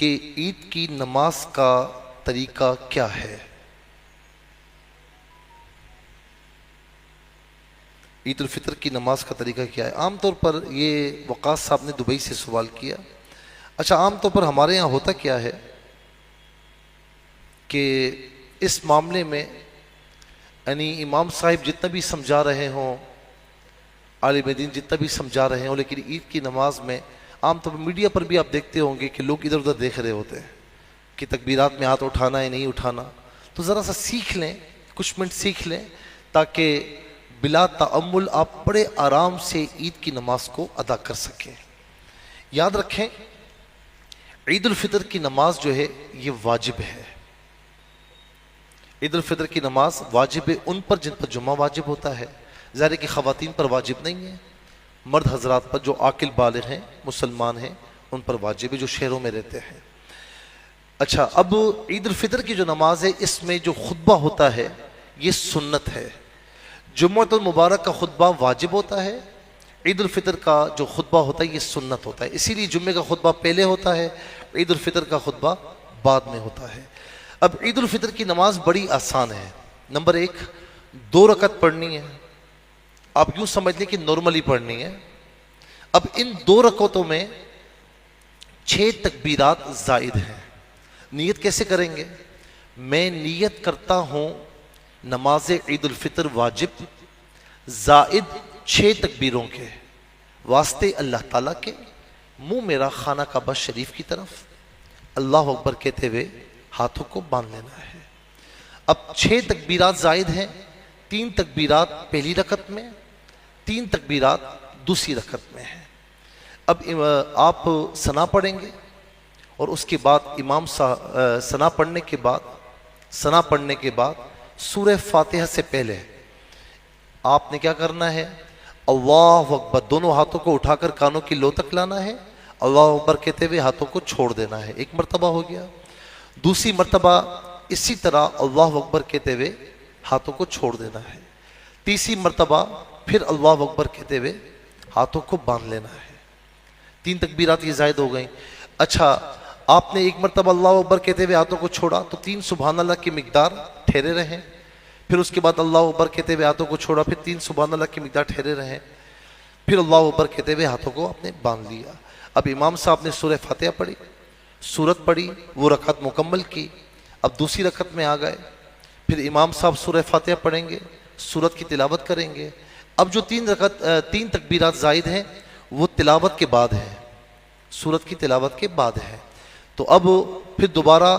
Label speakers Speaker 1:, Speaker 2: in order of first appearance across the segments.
Speaker 1: کہ عید کی نماز کا طریقہ کیا ہے؟ عید الفطر کی نماز کا طریقہ کیا ہے؟ عام طور پر یہ وقاص صاحب نے دبئی سے سوال کیا۔ اچھا، عام طور پر ہمارے یہاں ہوتا کیا ہے کہ اس معاملے میں یعنی امام صاحب جتنا بھی سمجھا رہے ہوں، عالم دین جتنا بھی سمجھا رہے ہوں، لیکن عید کی نماز میں عام طور پر میڈیا پر بھی آپ دیکھتے ہوں گے کہ لوگ ادھر ادھر دیکھ رہے ہوتے ہیں کہ تکبیرات میں ہاتھ اٹھانا ہے نہیں اٹھانا۔ تو ذرا سا سیکھ لیں، کچھ منٹ سیکھ لیں تاکہ بلا تأمل آپ بڑے آرام سے عید کی نماز کو ادا کر سکیں۔ یاد رکھیں، عید الفطر کی نماز جو ہے یہ واجب ہے۔ عید الفطر کی نماز واجب ہے ان پر جن پر جمعہ واجب ہوتا ہے، ظاہر ہے کہ خواتین پر واجب نہیں ہے، مرد حضرات پر جو عاقل بالغ ہیں، مسلمان ہیں، ان پر واجب ہے جو شہروں میں رہتے ہیں۔ اچھا، اب عید الفطر کی جو نماز ہے اس میں جو خطبہ ہوتا ہے یہ سنت ہے۔ جمعۃ المبارک کا خطبہ واجب ہوتا ہے، عید الفطر کا جو خطبہ ہوتا ہے یہ سنت ہوتا ہے، اسی لیے جمعے کا خطبہ پہلے ہوتا ہے، عید الفطر کا خطبہ بعد میں ہوتا ہے۔ اب عید الفطر کی نماز بڑی آسان ہے۔ نمبر 1، 2 رکعت پڑھنی ہے۔ آپ یوں سمجھ لیں کہ نارملی پڑھنی ہے۔ اب ان 2 رکعتوں میں 6 تکبیرات زائد ہیں۔ نیت کیسے کریں گے؟ میں نیت کرتا ہوں نماز عید الفطر واجب زائد 6 تکبیروں کے واسطے اللہ تعالیٰ کے، منہ میرا خانہ کعبہ شریف کی طرف، اللہ اکبر کہتے ہوئے ہاتھوں کو باندھ لینا ہے۔ اب 6 تکبیرات زائد ہیں، 3 تکبیرات پہلی رکعت میں، 3 تکبیرات دوسری رکعت میں ہیں۔ اب آپ ثنا پڑھیں گے اور اس کے بعد امام ثنا پڑھنے کے بعد سورہ فاتحہ سے پہلے آپ نے کیا کرنا ہے؟ اللہ اکبر، دونوں ہاتھوں کو اٹھا کر کانوں کی لو تک لانا ہے، اللہ اکبر کہتے ہوئے ہاتھوں کو چھوڑ دینا ہے۔ ایک مرتبہ ہو گیا۔ دوسری مرتبہ اسی طرح اللہ اکبر کہتے ہوئے ہاتھوں کو چھوڑ دینا ہے۔ تیسری مرتبہ پھر اللہ اکبر کہتے ہوئے ہاتھوں کو باندھ لینا ہے۔ 3 تکبیرات یہ زائد ہو گئیں۔ اچھا، آپ نے ایک مرتبہ اللہ اکبر کہتے ہوئے ہاتھوں کو چھوڑا تو 3 سبحان اللہ کی مقدار ٹھہرے رہیں، پھر اس کے بعد اللہ اکبر کہتے ہوئے ہاتھوں کو چھوڑا، پھر 3 سبحان اللہ کی مقدار ٹھہرے رہیں، پھر اللہ اکبر کہتے ہوئے ہاتھوں کو آپ نے باندھ لیا۔ اب امام صاحب نے سورہ فاتحہ پڑھی، سورت پڑھی، وہ رکعت مکمل کی۔ اب دوسری رکعت میں آ گئے، پھر امام صاحب سورہ فاتحہ پڑھیں گے، سورت کی تلاوت کریں گے۔ اب جو 3 تکبیرات زائد ہیں وہ تلاوت کے بعد ہیں، سورت کی تلاوت کے بعد ہے۔ تو اب پھر دوبارہ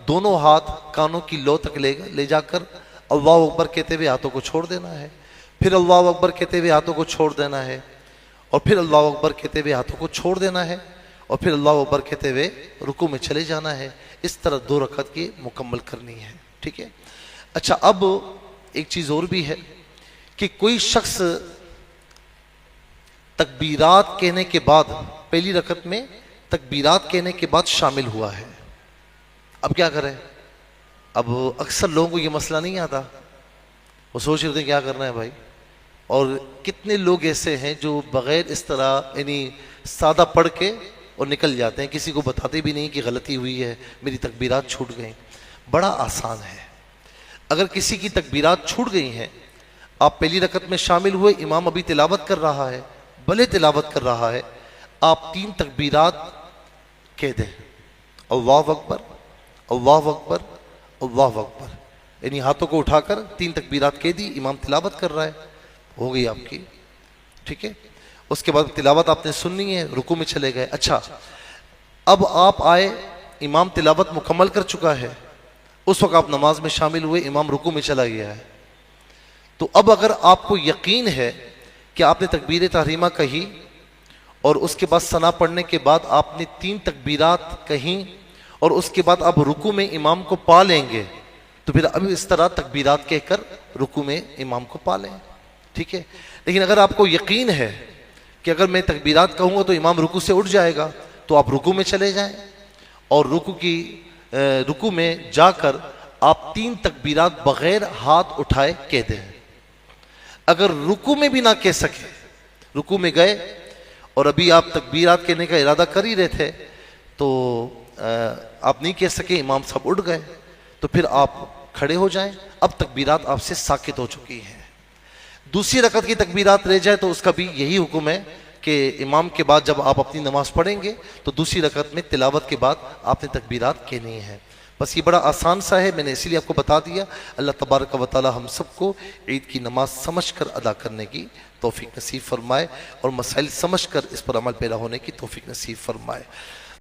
Speaker 1: دونوں ہاتھ کانوں کی لو تک لے جا کر اللہ اکبر کہتے ہوئے ہاتھوں کو چھوڑ دینا ہے، پھر اللہ اکبر کہتے ہوئے ہاتھوں کو چھوڑ دینا ہے، اور پھر اللہ اکبر کہتے ہوئے ہاتھوں کو چھوڑ دینا ہے، اور پھر اللہ اکبر کہتے ہوئے رکوع میں چلے جانا ہے۔ اس طرح 2 رکعت کی مکمل کرنی ہے، ٹھیک ہے۔ اچھا، اب ایک چیز اور بھی ہے کہ کوئی شخص تکبیرات کہنے کے بعد، پہلی رکعت میں تکبیرات کہنے کے بعد شامل ہوا ہے، اب کیا کریں؟ اب اکثر لوگوں کو یہ مسئلہ نہیں آتا، وہ سوچ رہے تھے کیا کرنا ہے بھائی، اور کتنے لوگ ایسے ہیں جو بغیر اس طرح یعنی سادہ پڑھ کے اور نکل جاتے ہیں، کسی کو بتاتے بھی نہیں کہ غلطی ہوئی ہے، میری تکبیرات چھوٹ گئیں۔ بڑا آسان ہے، اگر کسی کی تکبیرات چھوٹ گئی ہیں، آپ پہلی رکعت میں شامل ہوئے، امام ابھی تلاوت کر رہا ہے، بھلے تلاوت کر رہا ہے، آپ 3 تکبیرات کہہ دیں، اللہ اکبر، اللہ اکبر، اللہ اکبر، یعنی ہاتھوں کو اٹھا کر 3 تکبیرات کہہ دی، امام تلاوت کر رہا ہے، ہو گئی آپ کی، ٹھیک ہے۔ اس کے بعد تلاوت آپ نے سننی ہے، رکوع میں چلے گئے۔ اچھا، اب آپ آئے، امام تلاوت مکمل کر چکا ہے، اس وقت آپ نماز میں شامل ہوئے، امام رکوع میں چلا گیا ہے، تو اب اگر آپ کو یقین ہے کہ آپ نے تکبیر تحریمہ کہی اور اس کے بعد ثنا پڑھنے کے بعد آپ نے 3 تکبیرات کہیں اور اس کے بعد آپ رکوع میں امام کو پا لیں گے، تو پھر اب اس طرح تکبیرات کہہ کر رکوع میں امام کو پا لیں، ٹھیک ہے۔ لیکن اگر آپ کو یقین ہے کہ اگر میں تکبیرات کہوں گا تو امام رکوع سے اٹھ جائے گا، تو آپ رکوع میں چلے جائیں اور رکوع میں جا کر آپ 3 تکبیرات بغیر ہاتھ اٹھائے کہہ دیں۔ اگر رکوع میں بھی نہ کہہ سکے، رکوع میں گئے اور ابھی آپ تکبیرات کہنے کا ارادہ کر ہی رہے تھے، تو آپ نہیں کہہ سکے امام صاحب اٹھ گئے تو پھر آپ کھڑے ہو جائیں، اب تکبیرات آپ سے ساکت ہو چکی ہیں۔ دوسری رکعت کی تکبیرات رہ جائے تو اس کا بھی یہی حکم ہے کہ امام کے بعد جب آپ اپنی نماز پڑھیں گے تو دوسری رکعت میں تلاوت کے بعد آپ نے تکبیرات کہنی ہیں۔ بس یہ بڑا آسان سا ہے، میں نے اسی لیے آپ کو بتا دیا۔ اللہ تبارک و تعالی ہم سب کو عید کی نماز سمجھ کر ادا کرنے کی توفیق نصیب فرمائے اور مسائل سمجھ کر اس پر عمل پیرا ہونے کی توفیق نصیب فرمائے۔